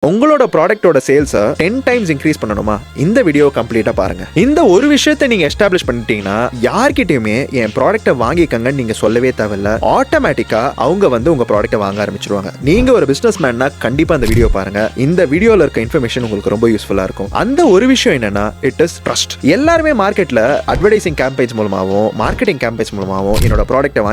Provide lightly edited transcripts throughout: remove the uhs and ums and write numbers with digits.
உங்களோட ப்ராடக்ட்டோட சேல்ஸை 10 times increase பண்ணணுமா? இந்த வீடியோ கம்ப்ளீட்டா பாருங்க. இந்த ஒரு விஷயத்தை நீங்க எஸ்டாப்ளிஷ் பண்ணிட்டீங்கன்னா யார்கிட்டயுமே என் ப்ராடக்ட்டை வாங்கிக்கங்கன்னு நீங்க சொல்லவே தேவையில்ல. ஆட்டோமேட்டிக்கா அவங்க வந்து உங்க ப்ராடக்ட்டை வாங்க ஆரம்பிச்சிருவாங்க. நீங்க ஒரு பிசினஸ் மேன்னா கண்டிப்பா இந்த வீடியோ பாருங்க. இந்த வீடியோல இருக்க இன்ஃபர்மேஷன் உங்களுக்கு ரொம்ப யூஸ்ஃபுல்லா இருக்கும். அந்த ஒரு விஷயம் என்னன்னா, இட் இஸ் ட்ரஸ்ட். எல்லாருமே மார்க்கெட்ல அட்வர்டைசிங் கேம்பெயின்ஸ் மூலமாவும் மார்க்கெட்டிங் கேம்பெயின்ஸ் மூலமாவும் என்னோட ப்ராடக்ட்டை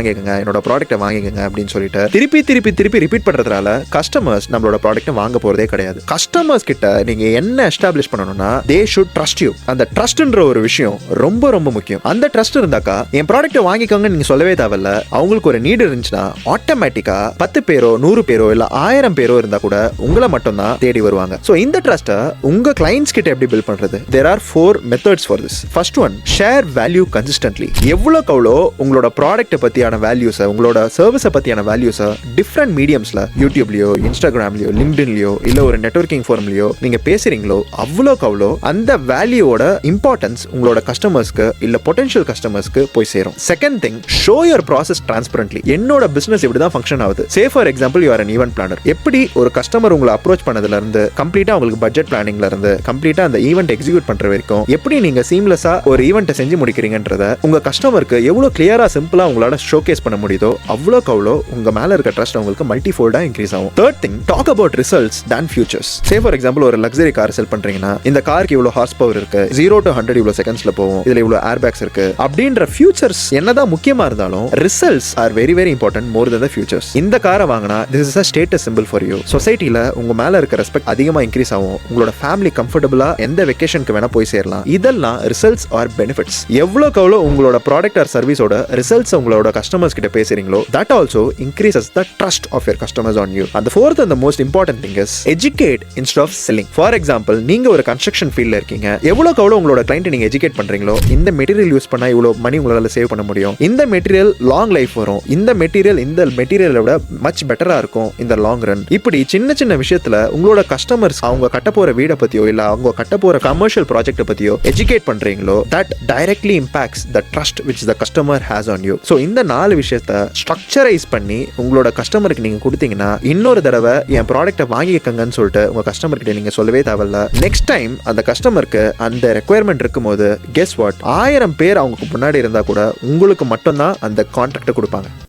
வாங்கிக்கங்க அப்படின்னு சொல்லிட்டு திருப்பி ரிப்பீட் பண்றதுனால கஸ்டமர்ஸ் நம்மளோட ப்ராடக்ட்டை வாங்க போறதே கிடையாது. கஸ்டமர்ஸ் கிட்ட நீங்க என்ன எஸ்டாப்ளிஷ் பண்ணணும்னா, தே ஷுட் ட்ரஸ்ட் யூ. அந்த ட்ரஸ்ட்ன்ற ஒரு விஷயம் ரொம்ப ரொம்ப முக்கியம். அந்த ட்ரஸ்ட் இருந்தாக்கா என் ப்ராடக்ட்டை வாங்கிக்கோங்க நீங்க சொல்லவே தேவையில்ல. அவங்களுக்கு ஒரு நீட் இருந்துச்சுன்னா ஆட்டோமேட்டிக்கா 10 பேரோ 100 பேரோ இல்ல 1000 பேரோ இருந்தா கூட உங்களை மட்டும் தான் தேடி வருவாங்க. சோ இந்த ட்ரஸ்ட்டை உங்க கிளைண்ட்ஸ் கிட்ட எப்படி பில்ட் பண்றது? There are 4 methods for this. First one, share value consistently. எவ்வளவுக்கு அவ்வளோ உங்களோட ப்ராடக்ட்டை பத்தியான வேல்யூஸை, உங்களோட சர்வீஸை பத்தியான வேல்யூஸை டிஃப்ரெண்ட் மீடியம்ஸ்ல, யூடியூப்லயோ இன்ஸ்டாகிராம்லயோ லிங்க்டின்லயோ இல்ல ஒரு நெட்வொர்க்கிங் ஃபோரம்லயோ நீங்க பேசுறீங்களோ அவ்வளோக்கு அவ்வளோ அந்த வேல்யூவோட இம்பார்ட்டன்ஸ் உங்களோட கஸ்டமர்ஸ்க்கு இல்ல பொட்டன்ஷியல் கஸ்டமர்ஸ்க்கு போய் சேரும். Second thing, show your process transparently. என்னோட பிசினஸ் இப்படிதான் ஃபங்க்ஷன் ஆகுது. Say for example, you are an event planner. எப்படி ஒரு கஸ்டமர் உங்களை அப்ரோச் பண்ணதுல இருந்து கம்ப்ளீட்டா உங்களுக்கு பட்ஜெட் பிளானிங்ல இருந்து கம்ப்ளீட்டா அந்த ஈவெண்ட் எக்ஸிக்யூட் பண்ற வரைக்கும் எப்படி நீங்க சீம்லெஸ்ஸா ஒரு ஈவெண்ட்டை செஞ்சு முடிக்கிறீங்கன்றத உங்க கஸ்டமருக்கு எவ்வளவு கிளியரா சிம்பிளா உங்களால ஷோகேஸ் பண்ண முடியுதோ அவ்வளோக்கு அவ்வளோ உங்க மேல இருக்க ட்ரஸ்ட் உங்களுக்கு மல்டிஃபோல்டா இன்க்ரீஸ் ஆகும். Third thing, talk about results than futures. Say for example, ஒரு லக்ஸரி கார் செல் பண்றீங்கன்னா இந்த காருக்கு இவ்வளவு ஹார்ஸ் பவர் இருக்கு, 0 to 100 இவ்வளவு செகண்ட்ஸ்ல போகும், இதுல இவ்வளவு ஏர் பேக்ஸ் இருக்கு அப்படின்ற ஃபியூச்சர்ஸ் என்னதான் முக்கியமா இருந்தாலும் results are very very important more than the features. இந்த காரை வாங்கினா this is a status symbol for you. சொசைட்டில உங்க மேல இருக்க ரெஸ்பெக்ட் அதிகமா இன்க்ரீஸ் ஆகும். உங்களோட ஃபேமிலி கம்ஃபர்டபுளா எந்த வெக்கேஷனுக்கு வேணா போய் சேரலாம். இதெல்லாம் ரிசல்ட்ஸ் ஆர் பெனிஃபிட்ஸ். எவ்வளவுக்கு எவ்வளவு உங்களோட ப்ராடக்ட் ஆர் சர்வீஸோட ரிசல்ட்ஸ் உங்களோட கஸ்டமர்ஸ் கிட்ட பேசுறீங்களோ that also increases the trust of your customers on you. And the fourth and the most important thing is educate instead of selling. For example, நீங்க ஒரு construction ஃபீல்ட்ல இருக்கீங்க. எவ்வளவுக்கு எவ்வளவு உங்களோட கிளையண்ட் நீங்க எஜுகேட் பண்றீங்களோ, இந்த மெட்டீரியல் யூஸ் பண்ணா இவ்வளவு மணி உங்களால சேவ் பண்ண முடியும், இந்த மெட்டீரியல் லாங் லைஃப் வரும், இந்த மெட்டீரியலை விட மச் பெட்டரா இருக்கும் இந்த லாங் ரன். இப்படி சின்ன சின்ன விஷயத்துல உங்களோட கஸ்டமர்ஸ் அவங்க கட்ட போற வீடை பத்தியோ இல்ல அவங்க கட்ட போற கமர்ஷியல் ப்ராஜெக்ட் பத்தியோ எஜுகேட் பண்றீங்களோ, that directly impacts the trust which the customer has on you. So இந்த 4 விஷயத்தை ஸ்ட்ரக்சரைஸ் பண்ணி உங்களோட கஸ்டமருக்கு நீங்க கொடுத்தீங்கன்னா இன்னொரு தடவை என் ப்ராடக்ட்டை வாங்கிக்கங்கன்னு சொல்லிட்டு உங்க கஸ்டமர் கிட்ட நீங்க சொல்லவே தேவையில்ல. நெக்ஸ்ட் டைம் அந்த கஸ்டமருக்கு அந்த ரெக்வயர்மெண்ட் இருக்கும்போது கெஸ் வாட், 1000 பேர் அவங்க முன்னாடி இருந்தா கூட உங்களுக்கு மட்டும்தான் அந்த கான்ட்ராக்டை கொடுப்பாங்க.